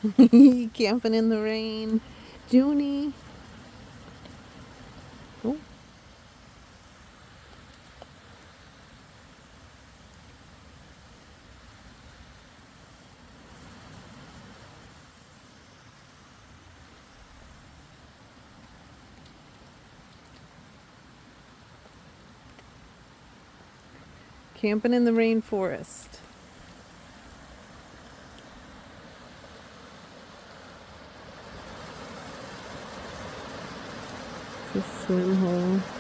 Camping in the rain. Junie. Oh. Camping in the rainforest. It's a swim hole.